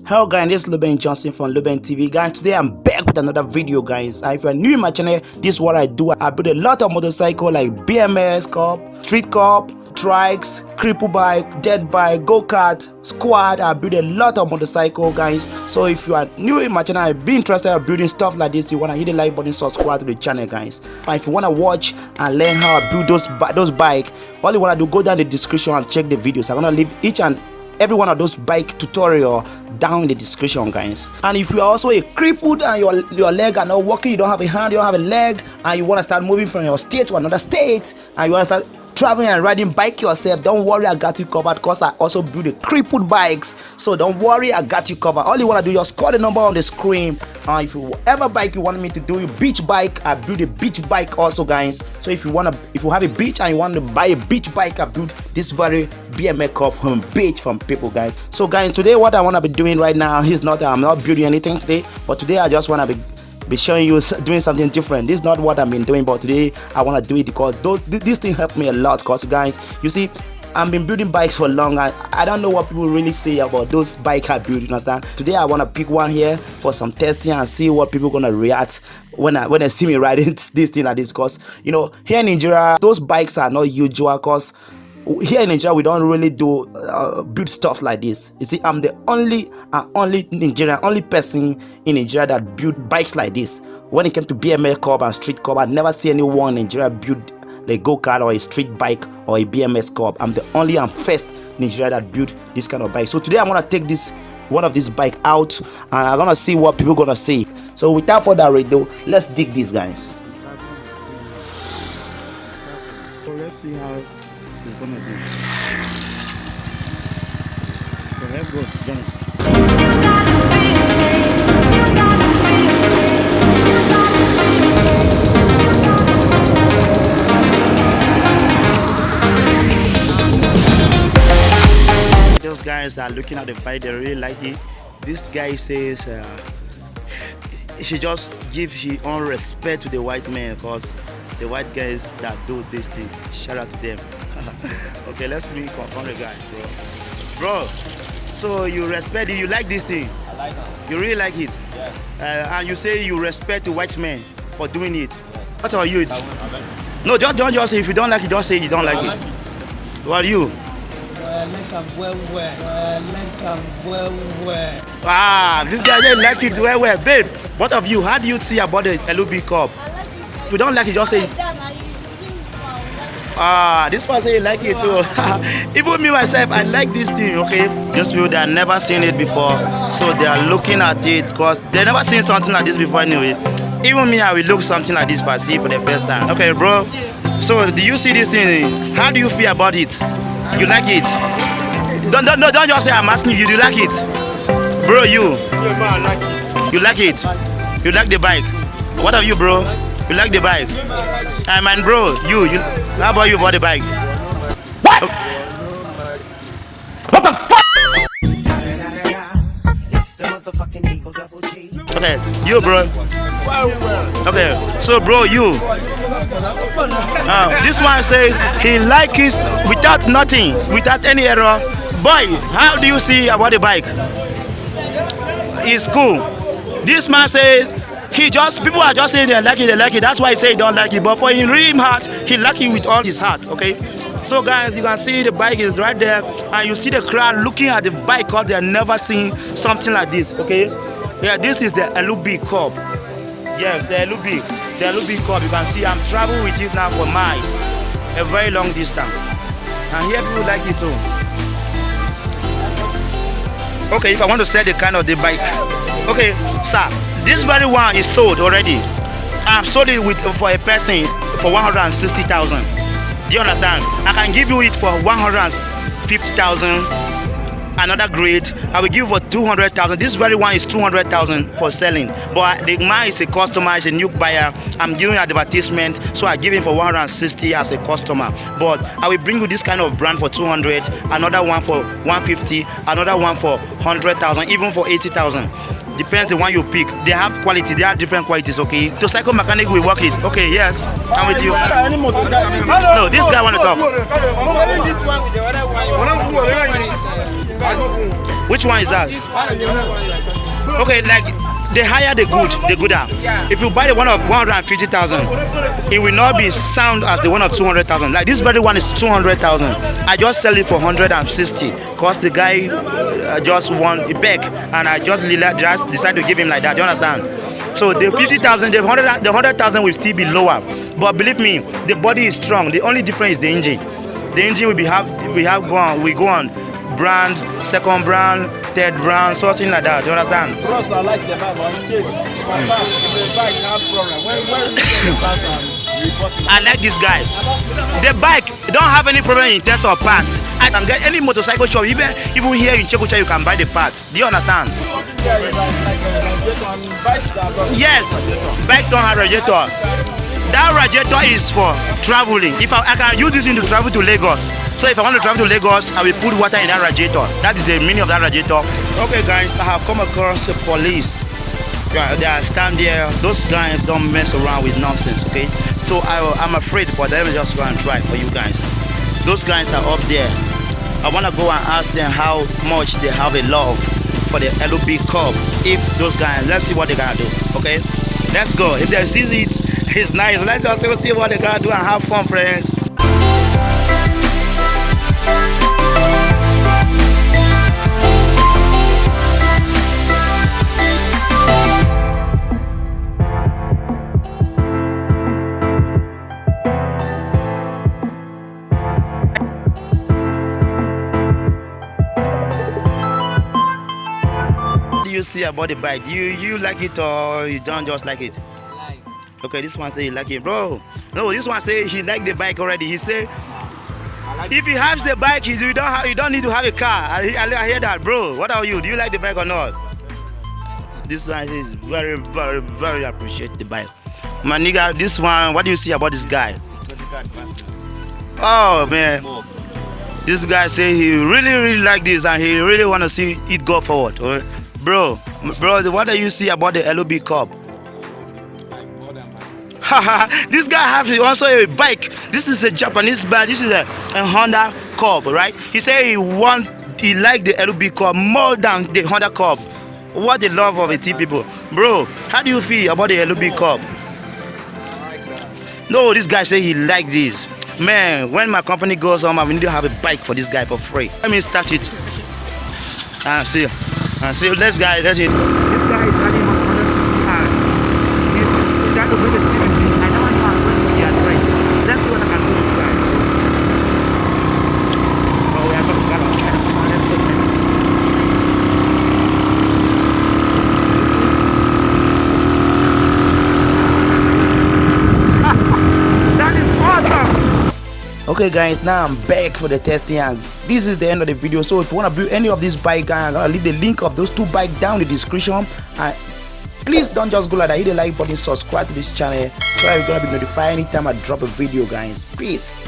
Hello guys, this is Luben Johnson from Luben TV. Guys, today I'm back with another video guys. And if you're new in my channel, this is what I do. I build a lot of motorcycle like BMX Cub, Street Cub, trikes, cripple bike, dirt bike, go-kart, squad. I build a lot of motorcycle guys. So if you are new in my channel and be interested in building stuff like this, you want to hit the like button, subscribe to the channel guys. And if you want to watch and learn how I build those bike, all you want to do, go down the description and check the videos. I'm going to leave each and every one of those bike tutorial down in the description guys. And if you are also a crippled and your leg are not working, you don't have a hand, you don't have a leg, and you want to start moving from your state to another state, and you want to start traveling and riding bike yourself, don't worry, I got you covered, because I also build the crippled bikes. So don't worry, I got you covered. All you want to do, just call the number on the screen. If you whatever bike you want me to do, beach bike, I build a beach bike also guys. So if you have a beach and you want to buy a beach bike, I build this very BMX Cub from beach from people guys. So guys, today what I want to be doing right now is I'm not building anything today, but today I just want to be showing you doing something different. This is not what I've been doing, but today I want to do it because this thing helped me a lot. Because guys, you see, I've been building bikes for long and I don't know what people really say about those bikes I build, you understand? Today I want to pick one here for some testing and see what people gonna react when they see me riding this thing like this. Because you know, here in Nigeria those bikes are not usual, because here in Nigeria we don't really do build stuff like this. You see, I'm the only Nigerian, only person in Nigeria that build bikes like this. When it came to BMX Cub and Street Cub, I never see anyone in Nigeria build a go-kart or a street bike or a BMX Cub. I'm the only and first Nigeria that build this kind of bike. So today I'm gonna take one of these bike out and I'm gonna see what people gonna say. So without further ado, let's dig these guys. So let's see how it's gonna be. So let's go, Johnny. Those guys that are looking at the bike, they really like it. This guy says he should just give his own respect to the white man, because the white guys that do this thing, shout out to them. Okay, let's me confirm the guy, bro. So you respect it, you like this thing? I like it. You really like it? Yeah. And you say you respect the white man for doing it? Yes. What are you? I like it. No, don't just say if you don't like it, don't say you don't like I it. like it. What are you? Ah, this guy didn't like it well, babe. What of you? How do you see about the LUB Cub? If you don't like it, just say. This person you like it too. Even me myself, I like this thing. Okay, just people that never seen it before, so they are looking at it because they never seen something like this before anyway. Even me, I will look something like this if I see it for the first time. Okay, bro. So do you see this thing? How do you feel about it? You like it? Don't just say I'm asking you. Do you like it, bro? You? Yeah, man, I like it. You like it? You like the bike? What of you, bro? You like the bike? I mean, bro, you. How about you about the bike? What? What the fuck? Okay, you, bro. Okay, so bro, you. This one says he likes it without nothing, without any error. Boy, how do you see about the bike? It's cool. This man says people are just saying they like it. That's why he say he don't like it. But for in real heart, he like it with all his heart. Okay. So guys, you can see the bike is right there, and you see the crowd looking at the bike because they have never seen something like this. Okay. Yeah, this is the LUB Cub. Yes, the LUB Cub. You can see I'm traveling with it now for miles, a very long distance, and here people like it too. Okay, if I want to sell the kind of the bike, okay, sir, this very one is sold already. I've sold it for a person for 160,000. Do you understand? I can give you it for 150,000. Another grade, I will give for 200,000. This very one is 200,000 for selling. But the man is a customer, is a new buyer. I'm giving advertisement, so I give him for 160 as a customer. But I will bring you this kind of brand for 200, another one for 150, another one for 100,000, even for 80,000. Depends the one you pick. They have quality. They have different qualities. Okay. To cycle mechanic, we work it. Okay. Yes. I'm with you. No, this guy want to talk. This one with the other one. Which one is that? Okay, like the higher the gooder. If you buy the one of 150,000, it will not be sound as the one of 200,000. Like this very one is 200,000. I just sell it for 160 because the guy just won a back, and I just decided to give him like that. Do you understand? So the 50,000, the 100,000 will still be lower. But believe me, the body is strong. The only difference is the engine. The engine we go on brand, second brand, third brand, something like that. Do you understand? Bros, I like the bike, but in case for parts, if the bike have problem, when you get the parts and report it. I like this guy. The bike don't have any problem in terms of parts. I can get any motorcycle shop, even here in Chekucha, you can buy the parts. Do you understand? Yeah, like bikes that don't Yes, bikes don't have radiator. That radiator is for traveling. If I can use this to travel to Lagos. So if I want to travel to Lagos, I will put water in that radiator. That is the meaning of that radiator. Okay guys, I have come across the police. Yeah, they are stand there. Those guys don't mess around with nonsense, okay? So I'm afraid, but let me just go and try for you guys. Those guys are up there. I want to go and ask them how much they have a love for the LOB Cub. If those guys, let's see what they're gonna do, okay? Let's go. If they see it, it's nice. Let's just see what they're gonna do and have fun, friends. What do you see about the bike? Do you like it or you don't just like it? like. Okay, this one say he like it, bro. No, this one say he like the bike already. He say if he has the bike, you don't need to have a car. I hear that, bro. What are you? Do you like the bike or not? This one is very, very, very appreciate the bike. My nigga, this one. What do you see about this guy? Oh man, this guy say he really, really like this and he really want to see it go forward. Okay? Bro, what do you see about the LOB Cub? This guy has also a bike. This is a Japanese bike. This is a Honda Cub, right? He said he liked the LOB Cub more than the Honda Cub. What the love of the T people, bro. How do you feel about the LOB Cub? No, this guy say he like this. Man, when my company goes on, I need to have a bike for this guy for free. Let me start it. And see, let's it. This guy is running 160 He's trying to bring the speed. I never know how to he has right. Let's see what I can do with this guy. Oh, we are going to go. That is awesome. Okay guys, now I'm back for the testing and this is the end of the video. So if you want to build any of these bike, I'm gonna leave the link of those two bikes down in the description. And please don't just go like that, hit the like button, subscribe to this channel so that you're gonna be notified anytime I drop a video, guys. Peace.